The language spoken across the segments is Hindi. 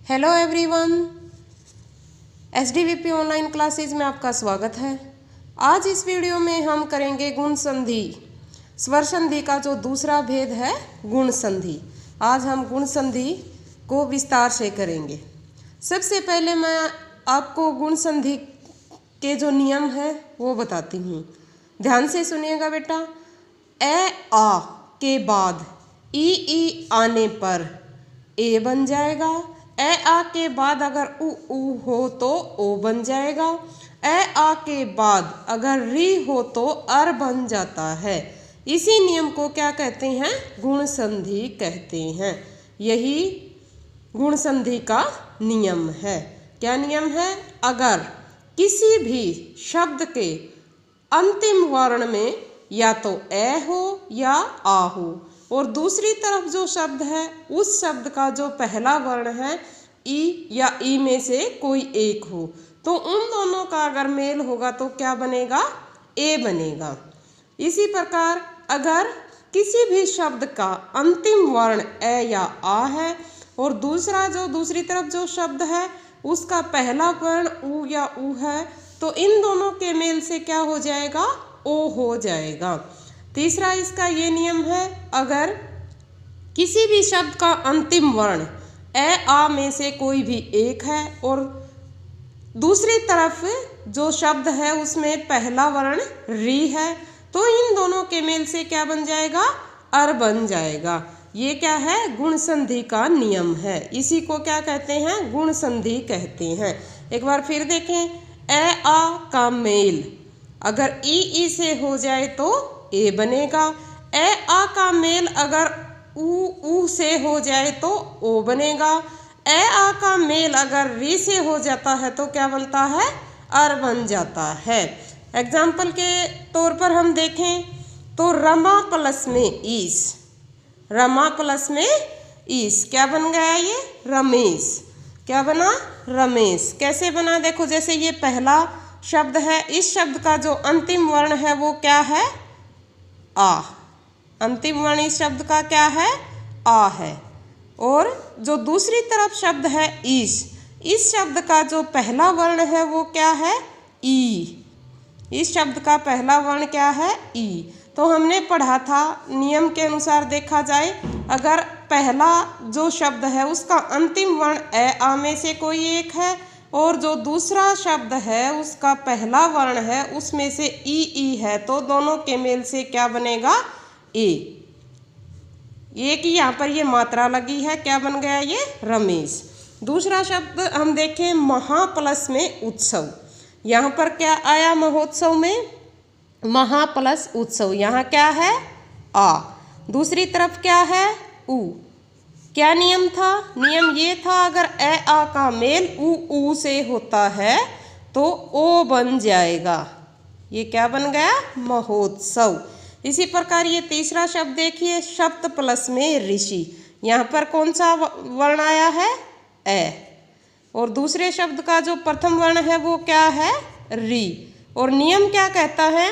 Hello everyone, SDVP online classes में आपका स्वागत है। आज इस वीडियो में हम करेंगे गुण संधि, स्वर संधि का जो दूसरा भेद है गुण संधि। आज हम गुण संधि को विस्तार से करेंगे। सबसे पहले मैं आपको गुण संधि के जो नियम है वो बताती हूँ। ध्यान से सुनिएगा बेटा। ए आ के बाद ई आने पर ए बन जाएगा। ए आ के बाद अगर उ हो तो ओ बन जाएगा। ए आ के बाद अगर री हो तो अर बन जाता है। इसी नियम को क्या कहते हैं? गुण संधि कहते हैं। यही गुण संधि का नियम है। क्या नियम है? अगर किसी भी शब्द के अंतिम वर्ण में या तो ए हो या आ हो और दूसरी तरफ जो शब्द है उस शब्द का जो पहला वर्ण है ई या ई में से कोई एक हो तो उन दोनों का अगर मेल होगा तो क्या बनेगा? ए बनेगा। इसी प्रकार अगर किसी भी शब्द का अंतिम वर्ण ए या आ है और दूसरी तरफ जो शब्द है उसका पहला वर्ण उ या उ है तो इन दोनों के मेल से क्या हो जाएगा? ओ हो जाएगा। तीसरा इसका ये नियम है, अगर किसी भी शब्द का अंतिम वर्ण ए आ में से कोई भी एक है और दूसरी तरफ जो शब्द है उसमें पहला वर्ण री है तो इन दोनों के मेल से क्या बन जाएगा? अर बन जाएगा। ये क्या है? गुण संधि का नियम है। इसी को क्या कहते हैं? गुण संधि कहते हैं। एक बार फिर देखें। ए आ का मेल अगर ई से हो जाए तो ए बनेगा। ए आ का मेल अगर उ से हो जाए तो ओ बनेगा। ए आ का मेल अगर री से हो जाता है तो क्या बनता है? अर बन जाता है। एग्जाम्पल के तौर पर हम देखें तो रमा प्लस में ईस, रमा प्लस में ईस क्या बन गया? ये रमेश। क्या बना? रमेश। कैसे बना? देखो, जैसे ये पहला शब्द है, इस शब्द का जो अंतिम वर्ण है वो क्या है? आ। अंतिम वर्ण इस शब्द का क्या है? आ है। और जो दूसरी तरफ शब्द है इस शब्द का जो पहला वर्ण है वो क्या है? ई। इस शब्द का पहला वर्ण क्या है? ई। तो हमने पढ़ा था, नियम के अनुसार देखा जाए, अगर पहला जो शब्द है उसका अंतिम वर्ण ए आ में से कोई एक है और जो दूसरा शब्द है उसका पहला वर्ण है उसमें से ई है तो दोनों के मेल से क्या बनेगा? ए। ये कि यहाँ पर ये मात्रा लगी है, क्या बन गया? ये रमेश। दूसरा शब्द हम देखें, महा प्लस में उत्सव। यहाँ पर क्या आया? महोत्सव में महा प्लस उत्सव। यहाँ क्या है? आ। दूसरी तरफ क्या है? उ। क्या नियम था? नियम ये था, अगर ए आ का मेल उ से होता है तो ओ बन जाएगा। ये क्या बन गया? महोत्सव। इसी प्रकार ये तीसरा शब्द देखिए, शब्द प्लस में ऋषि। यहाँ पर कौन सा वर्ण आया है? ए। और दूसरे शब्द का जो प्रथम वर्ण है वो क्या है? री। और नियम क्या कहता है?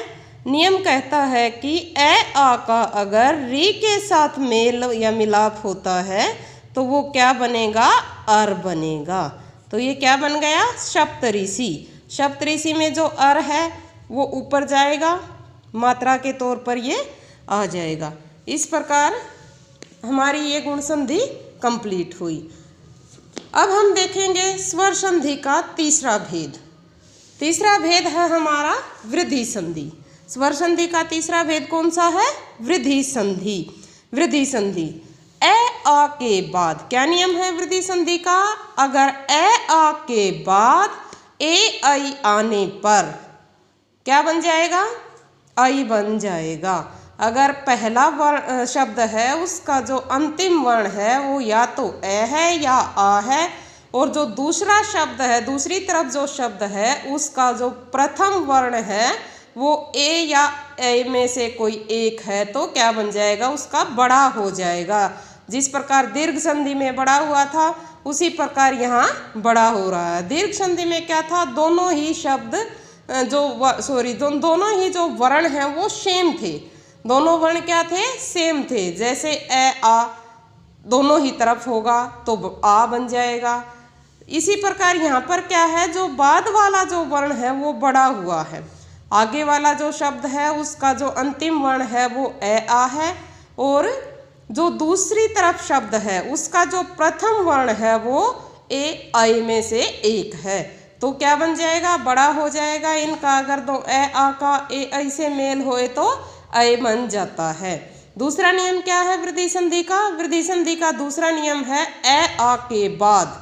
नियम कहता है कि ए आ का अगर री के साथ मेल या मिलाप होता है तो वो क्या बनेगा? अर बनेगा। तो ये क्या बन गया? सप्तऋषि। सप्तऋषि में जो अर है वो ऊपर जाएगा, मात्रा के तौर पर ये आ जाएगा। इस प्रकार हमारी ये गुण संधि कंप्लीट हुई। अब हम देखेंगे स्वर संधि का तीसरा भेद। तीसरा भेद है हमारा वृद्धि संधि। स्वर संधि का तीसरा भेद कौन सा है? वृद्धि संधि। वृद्धि संधि ए आ के बाद क्या नियम है वृद्धि संधि का? अगर ए आ के बाद ए आई आने पर क्या बन जाएगा? आई बन जाएगा। अगर पहला वर्ण शब्द है उसका जो अंतिम वर्ण है वो या तो ए है या आ है और जो दूसरा शब्द है, दूसरी तरफ जो शब्द है उसका जो प्रथम वर्ण है वो ए या ए में से कोई एक है तो क्या बन जाएगा? उसका बड़ा हो जाएगा। जिस प्रकार दीर्घ संधि में बड़ा हुआ था उसी प्रकार यहाँ बड़ा हो रहा है। दीर्घ संधि में क्या था? दोनों ही शब्द दोनों ही जो वर्ण हैं वो सेम थे। दोनों वर्ण क्या थे? सेम थे। जैसे ए आ दोनों ही तरफ होगा तो आ बन जाएगा। इसी प्रकार यहाँ पर क्या है, जो बाद वाला जो वर्ण है वो बढ़ा हुआ है, आगे वाला जो शब्द है उसका जो अंतिम वर्ण है वो ए आ है, और जो दूसरी तरफ शब्द है उसका जो प्रथम वर्ण है वो ए आई में से एक है। तो क्या बन जाएगा, बड़ा हो जाएगा। इनका अगर दो ए आ का ए आई से मेल होए तो ऐ बन जाता है। दूसरा नियम क्या है वृद्धि संधि का? वृद्धि संधि का दूसरा नियम है ए आ के बाद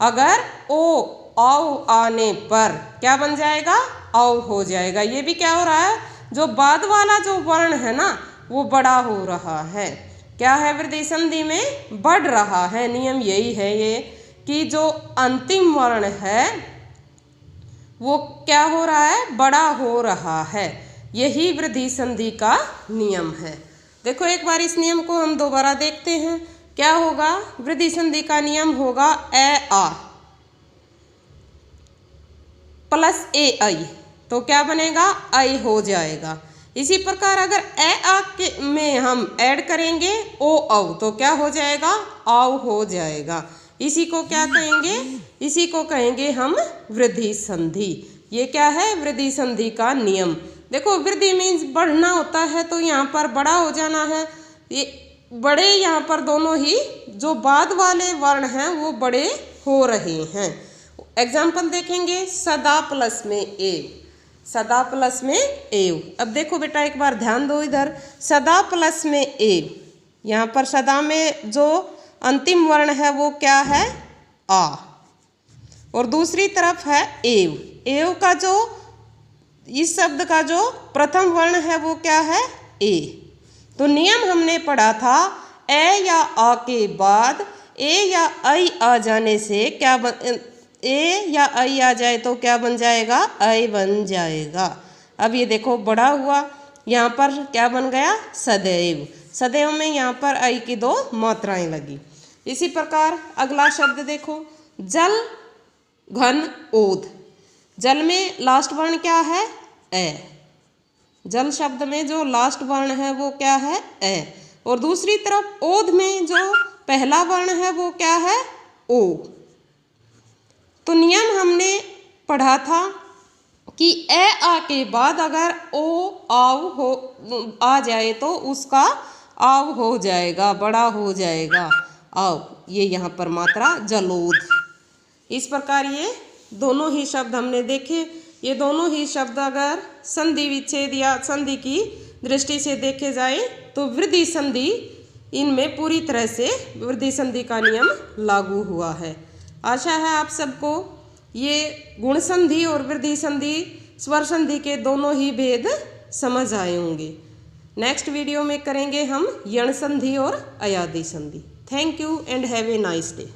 अगर ओ औ आने पर क्या बन जाएगा, औ हो जाएगा। ये भी क्या हो रहा है, जो बाद वाला जो वर्ण है ना वो बड़ा हो रहा है। क्या है, वृद्धि संधि में बढ़ रहा है। नियम यही है ये कि जो अंतिम वर्ण है वो क्या हो रहा है, बड़ा हो रहा है। यही वृद्धि संधि का नियम है। देखो एक बार इस नियम को हम दोबारा देखते हैं। क्या होगा, वृद्धि संधि का नियम होगा ए आ प्लस ए आई, तो क्या बनेगा, आई हो जाएगा। इसी प्रकार अगर ए आ के में हम ऐड करेंगे ओ औ तो क्या हो जाएगा, आव हो जाएगा। इसी को क्या कहेंगे, इसी को कहेंगे हम वृद्धि संधि। ये क्या है, वृद्धि संधि का नियम। देखो वृद्धि मीन्स बढ़ना होता है, तो यहाँ पर बड़ा हो जाना है। ये बड़े यहाँ पर दोनों ही जो बाद वाले वर्ण हैं वो बड़े हो रहे हैं। एग्जाम्पल देखेंगे, सदा प्लस में एव, सदा प्लस में एव। अब देखो बेटा एक बार ध्यान दो इधर, सदा प्लस में एव, यहाँ पर सदा में जो अंतिम वर्ण है वो क्या है, आ, और दूसरी तरफ है एव। एव का जो इस शब्द का जो प्रथम वर्ण है वो क्या है, ए। तो नियम हमने पढ़ा था, ए या आ के बाद ए या आई आ जाने से क्या ए या आई आ जाए तो क्या बन जाएगा, आई बन जाएगा। अब ये देखो बड़ा हुआ, यहाँ पर क्या बन गया, सदैव। सदैव में यहाँ पर आई की दो मात्राएं लगी। इसी प्रकार अगला शब्द देखो, जल घन ओद। जल में लास्ट वर्ण क्या है, ए। जल शब्द में जो लास्ट वर्ण है वो क्या है, ए। और दूसरी तरफ ओद में जो पहला वर्ण है वो क्या है, ओ। तो नियम हमने पढ़ा था कि ए आ के बाद अगर ओ आव हो आ जाए तो उसका आव हो जाएगा, बड़ा हो जाएगा, आव। ये यहाँ पर मात्रा जलोद। इस प्रकार ये दोनों ही शब्द हमने देखे। ये दोनों ही शब्द अगर संधि विच्छेद या संधि की दृष्टि से देखे जाए तो वृद्धि संधि इनमें पूरी तरह से वृद्धि संधि का नियम लागू हुआ है। आशा है आप सबको ये गुण संधि और वृद्धि संधि, स्वर संधि के दोनों ही भेद समझ आए होंगे। नेक्स्ट वीडियो में करेंगे हम यण संधि और अयादी संधि। Thank you and have a nice day.